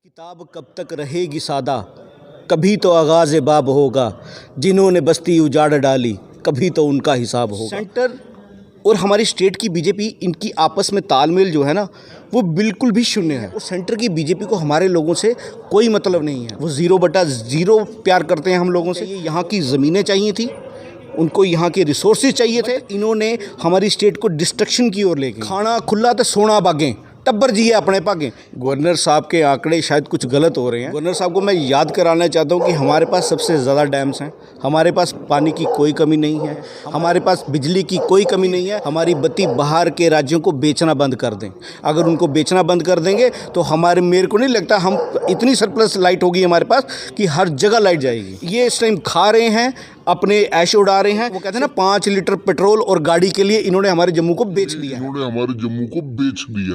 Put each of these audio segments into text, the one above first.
किताब कब तक रहेगी सादा, कभी तो आगाज़ बाब होगा। जिन्होंने बस्ती उजाड़ डाली, कभी तो उनका हिसाब होगा। सेंटर और हमारी स्टेट की बीजेपी, इनकी आपस में तालमेल जो है ना, वो बिल्कुल भी शून्य है। और सेंटर की बीजेपी को हमारे लोगों से कोई मतलब नहीं है। वो 0/0 प्यार करते हैं हम लोगों से। ये यहाँ की ज़मीनें चाहिए थी, उनको यहाँ के रिसोर्सेज चाहिए थे। इन्होंने हमारी स्टेट को डिस्ट्रक्शन की ओर लेके, खाना खुला तो सोना बागें, टब्बर जी है अपने भागें। गवर्नर साहब के आंकड़े शायद कुछ गलत हो रहे हैं। गवर्नर साहब को मैं याद कराना चाहता हूँ कि हमारे पास सबसे ज़्यादा डैम्स हैं, हमारे पास पानी की कोई कमी नहीं है, हमारे पास बिजली की कोई कमी नहीं है। हमारी बत्ती बाहर के राज्यों को बेचना बंद कर दें। अगर उनको बेचना बंद कर देंगे तो मेरे को नहीं लगता हम इतनी सरप्लस लाइट होगी हमारे पास कि हर जगह लाइट जाएगी। ये इस टाइम खा रहे हैं, अपने ऐश उड़ा रहे हैं। वो कहते हैं ना, 5 लीटर पेट्रोल और गाड़ी के लिए इन्होंने हमारे जम्मू को बेच दिया है।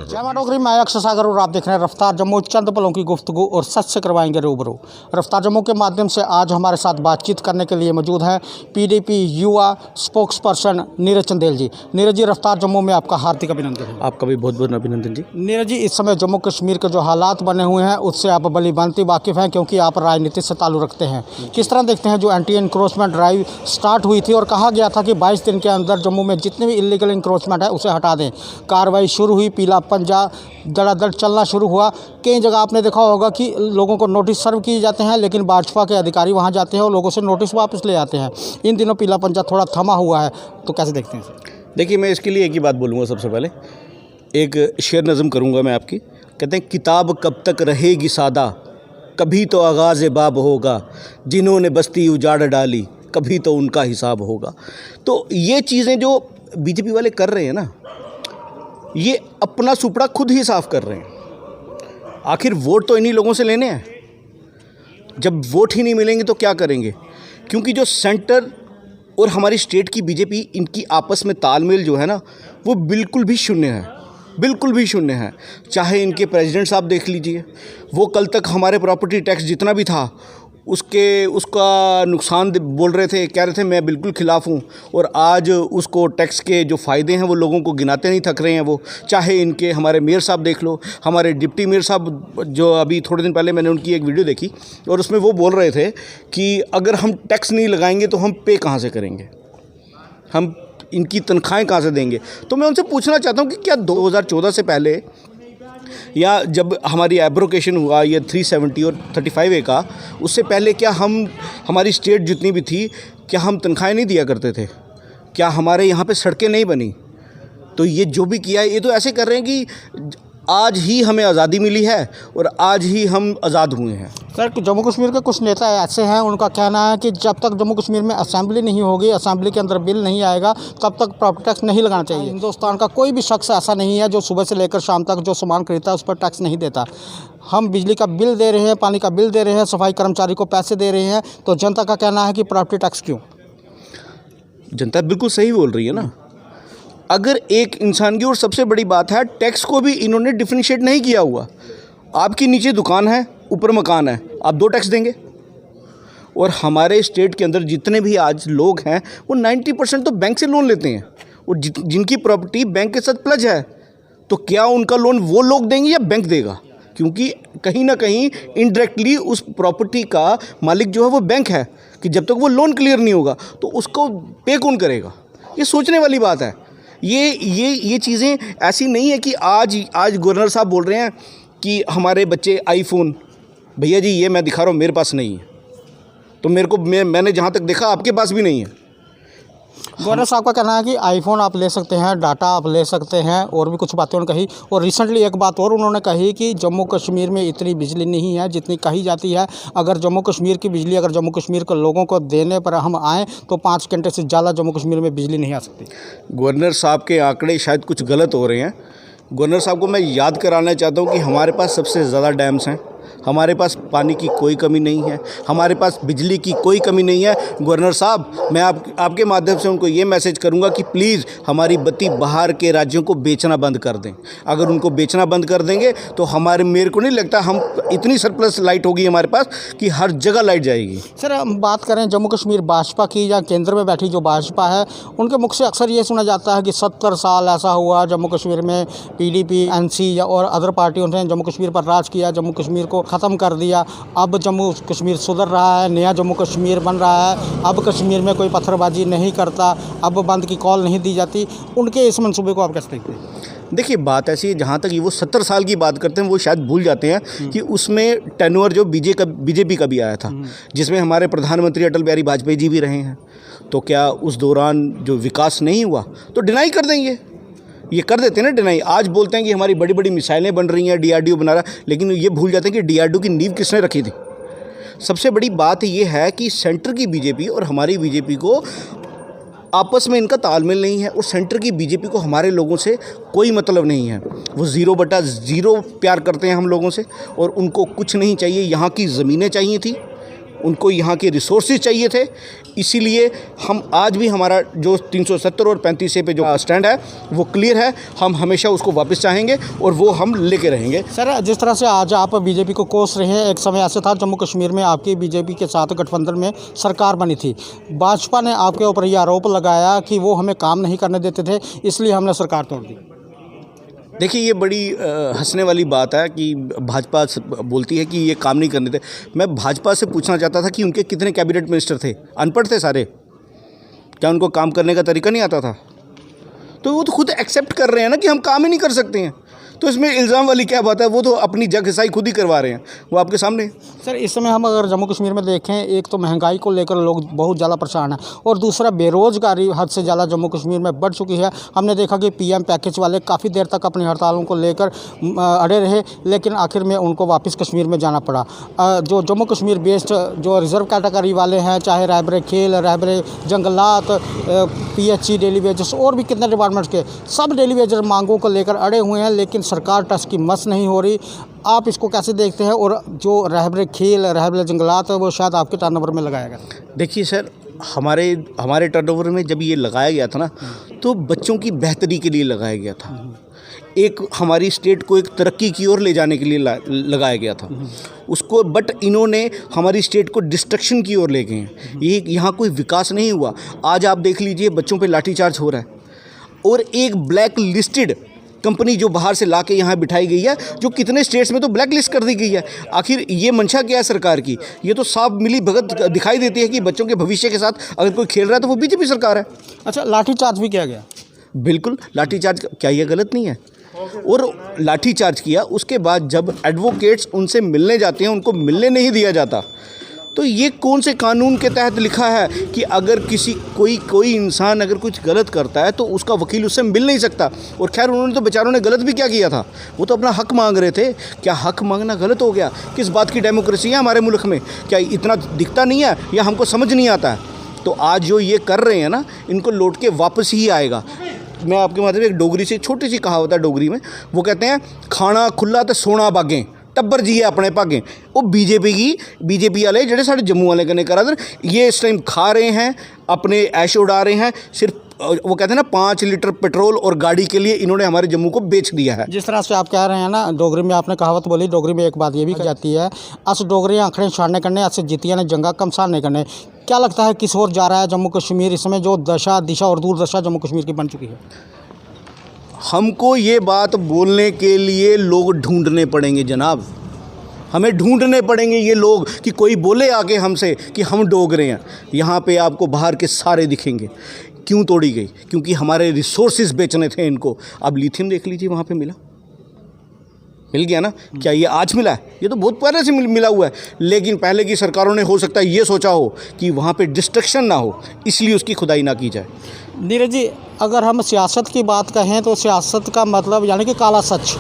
जय मां डोगरी, मैं अक्षय सागर और आप देख रहे हैं रफ्तार जम्मू। चंद पलों की गुफ्तगू और सच से करवाएंगे रूबरू। रफ्तार जम्मू के माध्यम से आज हमारे साथ बातचीत करने के लिए मौजूद हैं पीडीपी युवा स्पोक्स पर्सन नीरज चंदेल जी। नीरज जी, रफ्तार जम्मू में आपका हार्दिक अभिनंदन। आपका भी बहुत बहुत अभिनंदन जी। नीरज जी, इस समय जम्मू कश्मीर के जो हालात बने हुए हैं उससे आप भली भांति वाकिफ़ हैं, क्योंकि आप राजनीति से ताल्लुक़ रखते हैं। किस तरह देखते हैं जो एंटी इंक्रोचमेंट ड्राइव स्टार्ट हुई थी और कहा गया था कि 22 दिन के अंदर जम्मू में जितने भी इलीगल इंक्रोचमेंट है उसे हटा दें। कार्रवाई शुरू हुई, पीला पंजा धड़ाधड़ चलना शुरू हुआ। कई जगह आपने देखा होगा कि लोगों को नोटिस सर्व किए जाते हैं, लेकिन भाजपा के अधिकारी वहां जाते हैं और लोगों से नोटिस वापस ले आते हैं। इन दिनों पीला पंजा थोड़ा थमा हुआ है, तो कैसे देखते हैं? देखिए, मैं इसके लिए एक ही बात बोलूँगा। सबसे पहले एक शेर नज़म करूँगा मैं आपकी। कहते हैं, किताब कब तक रहेगी सादा, कभी तो आगाज़ बाब होगा। जिन्होंने बस्ती उजाड़ डाली, कभी तो उनका हिसाब होगा। तो ये चीज़ें जो बीजेपी वाले कर रहे हैं ना, ये अपना सुपड़ा खुद ही साफ कर रहे हैं। आखिर वोट तो इन्हीं लोगों से लेने हैं। जब वोट ही नहीं मिलेंगे तो क्या करेंगे? क्योंकि जो सेंटर और हमारी स्टेट की बीजेपी, इनकी आपस में तालमेल जो है ना, वो बिल्कुल भी शून्य है, बिल्कुल भी शून्य है। चाहे इनके प्रेसिडेंट साहब देख लीजिए, वो कल तक हमारे प्रॉपर्टी टैक्स जितना भी था उसका नुकसान बोल रहे थे, कह रहे थे मैं बिल्कुल खिलाफ हूँ, और आज उसको टैक्स के जो फ़ायदे हैं वो लोगों को गिनाते नहीं थक रहे हैं वो। चाहे इनके हमारे मेयर साहब देख लो, हमारे डिप्टी मेयर साहब, जो अभी थोड़े दिन पहले मैंने उनकी एक वीडियो देखी और उसमें वो बोल रहे थे कि अगर हम टैक्स नहीं लगाएंगे तो हम पे कहाँ से करेंगे, हम इनकी तनख्वाहें कहाँ से देंगे। तो मैं उनसे पूछना चाहता हूँ कि क्या 2014 से पहले, या जब हमारी एब्रोकेशन हुआ ये 370 और 35A का, उससे पहले क्या हमारी स्टेट जितनी भी थी, क्या हम तनख्वाहें नहीं दिया करते थे? क्या हमारे यहाँ पे सड़कें नहीं बनी? तो ये जो भी किया है, ये तो ऐसे कर रहे हैं कि आज ही हमें आज़ादी मिली है और आज ही हम आज़ाद हुए हैं। सर, जम्मू कश्मीर के कुछ नेता ऐसे हैं, उनका कहना है कि जब तक जम्मू कश्मीर में असेंबली नहीं होगी, असेंबली के अंदर बिल नहीं आएगा, तब तक प्रॉपर्टी टैक्स नहीं लगाना चाहिए। हिंदुस्तान का कोई भी शख्स ऐसा नहीं है जो सुबह से लेकर शाम तक जो सामान खरीदता है उस पर टैक्स नहीं देता। हम बिजली का बिल दे रहे हैं, पानी का बिल दे रहे हैं, सफाई कर्मचारी को पैसे दे रहे हैं, तो जनता का कहना है कि प्रॉपर्टी टैक्स क्यों? जनता बिल्कुल सही बोल रही है ना। अगर एक इंसान की, और सबसे बड़ी बात है, टैक्स को भी इन्होंने डिफरेंशिएट नहीं किया हुआ। आपकी नीचे दुकान है, ऊपर मकान है, आप 2 टैक्स देंगे। और हमारे स्टेट के अंदर जितने भी आज लोग हैं वो 90% तो बैंक से लोन लेते हैं, और जिनकी प्रॉपर्टी बैंक के साथ प्लज है, तो क्या उनका लोन वो लोग देंगे या बैंक देगा? क्योंकि कहीं ना कहीं इनडायरेक्टली उस प्रॉपर्टी का मालिक जो है वो बैंक है, कि जब तक वो लोन क्लियर नहीं होगा तो उसको पे कौन करेगा? ये सोचने वाली बात है। ये चीज़ें ऐसी नहीं है कि आज गवर्नर साहब बोल रहे हैं कि हमारे बच्चे आईफोन, भैया जी ये मैं दिखा रहा हूँ, मेरे पास नहीं है, तो मैंने जहाँ तक देखा आपके पास भी नहीं है। गवर्नर साहब का कहना है कि आईफोन आप ले सकते हैं, डाटा आप ले सकते हैं, और भी कुछ बातें उन्होंने कही। और रिसेंटली एक बात और उन्होंने कही कि जम्मू कश्मीर में इतनी बिजली नहीं है जितनी कही जाती है। अगर जम्मू कश्मीर की बिजली अगर जम्मू कश्मीर के लोगों को देने पर हम आएँ तो 5 घंटे से ज़्यादा जम्मू कश्मीर में बिजली नहीं आ सकती। गवर्नर साहब के आंकड़े शायद कुछ गलत हो रहे हैं। गवर्नर साहब को मैं याद कराना चाहता हूँ कि हमारे पास सबसे ज़्यादा डैम्स हैं, हमारे पास पानी की कोई कमी नहीं है, हमारे पास बिजली की कोई कमी नहीं है। गवर्नर साहब, मैं आपके माध्यम से उनको ये मैसेज करूंगा कि प्लीज़ हमारी बत्ती बाहर के राज्यों को बेचना बंद कर दें। अगर उनको बेचना बंद कर देंगे तो मेरे को नहीं लगता हम इतनी सरप्लस लाइट होगी हमारे पास कि हर जगह लाइट जाएगी। सर, हम बात करें जम्मू कश्मीर भाजपा की, या केंद्र में बैठी जो भाजपा है, उनके मुख से अक्सर ये सुना जाता है कि 70 साल ऐसा हुआ जम्मू कश्मीर में पीडीपी, एनसी या और अदर पार्टियों ने जम्मू कश्मीर पर राज किया, जम्मू कश्मीर को ख़त्म कर दिया, अब जम्मू कश्मीर सुधर रहा है, नया जम्मू कश्मीर बन रहा है, अब कश्मीर में कोई पत्थरबाजी नहीं करता, अब बंद की कॉल नहीं दी जाती, उनके इस मंसूबे को आप कैसे देखते हैं? देखिए, बात ऐसी है, जहाँ तक ये वो 70 साल की बात करते हैं वो शायद भूल जाते हैं कि उसमें टेन्योर जो बीजेपी का भी आया था, जिसमें हमारे प्रधानमंत्री अटल बिहारी वाजपेयी जी भी रहे हैं। तो क्या उस दौरान जो विकास नहीं हुआ तो डिनाई कर देंगे? ये कर देते हैं ना डिनाई। आज बोलते हैं कि हमारी बड़ी बड़ी मिसाइलें बन रही हैं, डीआरडीओ बना रहा है, लेकिन ये भूल जाते हैं कि डीआरडीओ की नींव किसने रखी थी। सबसे बड़ी बात ये है कि सेंटर की बीजेपी और हमारी बीजेपी को आपस में इनका तालमेल नहीं है, और सेंटर की बीजेपी को हमारे लोगों से कोई मतलब नहीं है। वो 0/0 प्यार करते हैं हम लोगों से, और उनको कुछ नहीं चाहिए। यहाँ की ज़मीनें चाहिए थी, उनको यहाँ के रिसोर्सेज चाहिए थे। इसीलिए हम आज भी हमारा जो 370 और 35 पे जो स्टैंड है वो क्लियर है। हम हमेशा उसको वापस चाहेंगे और वो हम लेके रहेंगे। सर, जिस तरह से आज आप बीजेपी को कोस रहे हैं, एक समय ऐसा था जम्मू कश्मीर में आपकी बीजेपी के साथ गठबंधन में सरकार बनी थी, भाजपा ने आपके ऊपर यह आरोप लगाया कि वो हमें काम नहीं करने देते थे, इसलिए हमने सरकार तोड़ दी। देखिए, ये बड़ी हंसने वाली बात है कि भाजपा बोलती है कि ये काम नहीं करने थे। मैं भाजपा से पूछना चाहता था कि उनके कितने कैबिनेट मिनिस्टर थे? अनपढ़ थे सारे? क्या उनको काम करने का तरीका नहीं आता था? तो वो तो खुद एक्सेप्ट कर रहे हैं ना कि हम काम ही नहीं कर सकते हैं। तो इसमें इल्ज़ाम वाली क्या बात है? वो तो अपनी जगहसाई खुद ही करवा रहे हैं, वो आपके सामने। सर, इस समय हम अगर जम्मू कश्मीर में देखें, एक तो महंगाई को लेकर लोग बहुत ज़्यादा परेशान हैं, और दूसरा बेरोज़गारी हद से ज़्यादा जम्मू कश्मीर में बढ़ चुकी है। हमने देखा कि पीएम पैकेज वाले काफ़ी देर तक अपनी हड़तालों को लेकर अड़े रहे, लेकिन आखिर में उनको वापस कश्मीर में जाना पड़ा। जो जम्मू कश्मीर बेस्ड जो रिज़र्व कैटेगरी वाले हैं, चाहे रहबरे खेल, रहबरे जंगलात, PHE डेली वेजेस और भी कितने डिपार्टमेंट्स के, सब डेली वेजेस मांगों को लेकर अड़े हुए हैं, लेकिन सरकार टस की मस नहीं हो रही। आप इसको कैसे देखते हैं? और जो रहबरे खेल, रहबरे जंगलात, वो शायद आपके टर्नओवर में लगाया गया। देखिए सर, हमारे टर्नओवर में जब ये लगाया गया था ना, तो बच्चों की बेहतरी के लिए लगाया गया था। एक हमारी स्टेट को एक तरक्की की ओर ले जाने के लिए लगाया गया था उसको, बट इन्होंने हमारी स्टेट को डिस्ट्रक्शन की ओर ले गए हैं। ये यहाँ कोई विकास नहीं हुआ। आज आप देख लीजिए, बच्चों पे लाठीचार्ज हो रहा है, और एक ब्लैक लिस्टेड कंपनी जो बाहर से लाके यहाँ बिठाई गई है, जो कितने स्टेट्स में तो ब्लैक लिस्ट कर दी गई है। आखिर ये मंशा क्या है सरकार की? ये तो साफ मिली भगत दिखाई देती है कि बच्चों के भविष्य के साथ अगर कोई खेल रहा है तो वो बीजेपी सरकार है। अच्छा, लाठीचार्ज भी किया गया? बिल्कुल, लाठीचार्ज क्या ये गलत नहीं है? और लाठीचार्ज किया, उसके बाद जब एडवोकेट्स उनसे मिलने जाते हैं, उनको मिलने नहीं दिया जाता। तो ये कौन से कानून के तहत लिखा है कि अगर कोई इंसान अगर कुछ गलत करता है तो उसका वकील उससे मिल नहीं सकता? और खैर, उन्होंने तो बेचारों ने गलत भी क्या किया था, वो तो अपना हक मांग रहे थे। क्या हक मांगना गलत हो गया? किस बात की डेमोक्रेसी है हमारे मुल्क में? क्या इतना दिखता नहीं है या हमको समझ नहीं आता है? तो आज जो ये कर रहे हैं ना, इनको लौट के वापस ही आएगा। मैं आपके माध्यम से एक डोगरी से छोटी सी कहावत है डोगरी में, वो कहते हैं, खाना खुला तो सोना बागें, टब्बर जी है अपने भागें। वो बीजेपी वाले जेडे साढ़े जम्मू वाले कने करा दे, ये इस टाइम खा रहे हैं, अपने ऐश उड़ा रहे हैं। सिर्फ वो कहते हैं ना, 5 लीटर पेट्रोल और गाड़ी के लिए इन्होंने हमारे जम्मू को बेच दिया है। जिस तरह से आप कह रहे हैं ना, डोगरी में आपने कहावत बोली, डोगरी में एक बात ये भी कही जाती है, अस डोगरी आंकड़े छाड़ने करने, अस जीतिया ने जंगा कमसार नहीं करने। क्या लगता है किस ओर जा रहा है जम्मू कश्मीर इस समय, जो दिशा और दूरदशा जम्मू कश्मीर की बन चुकी है? हमको ये बात बोलने के लिए लोग ढूंढने पड़ेंगे जनाब, हमें ढूंढने पड़ेंगे ये लोग कि कोई बोले आके हमसे कि हम डोगरे हैं। यहाँ पे आपको बाहर के सारे दिखेंगे। क्यों तोड़ी गई? क्योंकि हमारे रिसोर्सेज बेचने थे इनको। अब लिथियम देख लीजिए, वहाँ पे मिल गया ना। क्या ये आज मिला है? ये तो बहुत पहले से मिला हुआ है। लेकिन पहले की सरकारों ने हो सकता है ये सोचा हो कि वहाँ पे डिस्ट्रक्शन ना हो, इसलिए उसकी खुदाई ना की जाए। नीरज जी, अगर हम सियासत की बात कहें तो सियासत का मतलब यानी कि काला सच।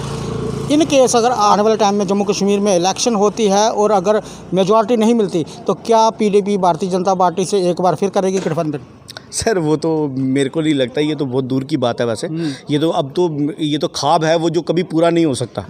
इन केस अगर आने वाले टाइम में जम्मू कश्मीर में इलेक्शन होती है और अगर मेजॉरिटी नहीं मिलती, तो क्या PDP भारतीय जनता पार्टी से एक बार फिर करेगी गठबंधन? सर, वो तो मेरे को नहीं लगता, ये तो बहुत दूर की बात है वैसे। ये तो ख्वाब है, वो जो कभी पूरा नहीं हो सकता,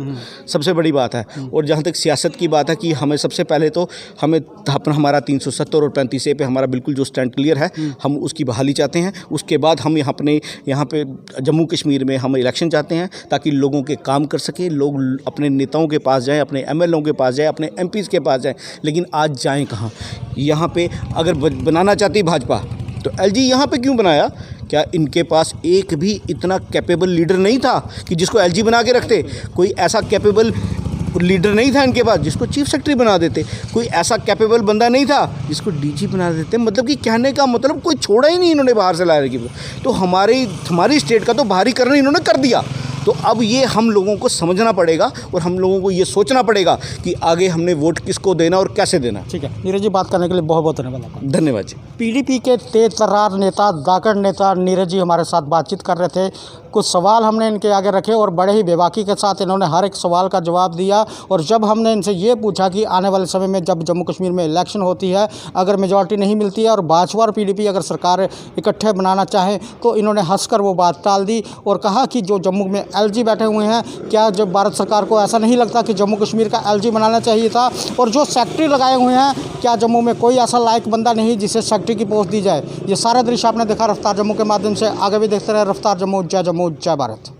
सबसे बड़ी बात है। और जहाँ तक सियासत की बात है कि हमें सबसे पहले तो हमारा 370 और 35A पे हमारा बिल्कुल जो स्टैंड क्लियर है, हम उसकी बहाली चाहते हैं। उसके बाद हम यहाँ पे जम्मू कश्मीर में हम इलेक्शन चाहते हैं, ताकि लोगों के काम कर सके, लोग अपने नेताओं के पास जाएँ, अपने MLOं के पास जाएँ, अपने MPs के पास जाएँ। लेकिन आज जाएँ कहाँ? यहाँ पे अगर बनाना चाहती भाजपा तो LG यहाँ पे क्यों बनाया? क्या इनके पास एक भी इतना कैपेबल लीडर नहीं था कि जिसको LG बना के रखते? कोई ऐसा कैपेबल लीडर नहीं था इनके पास जिसको चीफ सेक्रेटरी बना देते, कोई ऐसा कैपेबल बंदा नहीं था जिसको डीजी बना देते। मतलब कि कहने का मतलब कोई छोड़ा ही नहीं इन्होंने बाहर से लाने की। तो हमारी स्टेट का तो बाहरी करना इन्होंने कर दिया। तो अब ये हम लोगों को समझना पड़ेगा और हम लोगों को ये सोचना पड़ेगा कि आगे हमने वोट किसको देना और कैसे देना। ठीक है नीरज जी, बात करने के लिए बहुत बहुत धन्यवाद आपका। धन्यवाद जी। पीडीपी के तेज तर्रार नेता, दाकड़ नेता नीरज जी हमारे साथ बातचीत कर रहे थे। कुछ सवाल हमने इनके आगे रखे और बड़े ही बेबाकी के साथ इन्होंने हर एक सवाल का जवाब दिया। और जब हमने इनसे ये पूछा कि आने वाले समय में जब जम्मू कश्मीर में इलेक्शन होती है, अगर मेजॉरिटी नहीं मिलती है और भाजपा और पीडीपी अगर सरकार इकट्ठे बनाना चाहें, तो इन्होंने हंसकर वो बात टाल दी और कहा कि जो जम्मू में एलजी बैठे हुए हैं, क्या जब भारत सरकार को ऐसा नहीं लगता कि जम्मू कश्मीर का एलजी बनाना चाहिए था? और जो सेक्रेटरी लगाए हुए हैं, क्या जम्मू में कोई ऐसा लायक बंदा नहीं जिसे सेक्रेटरी की पोस्ट दी जाए? ये सारा दृश्य आपने देखा रफ्तार जम्मू के माध्यम से। आगे भी देखते रहे रफ्तार जम्मू। जय जम्मू, जय भारत।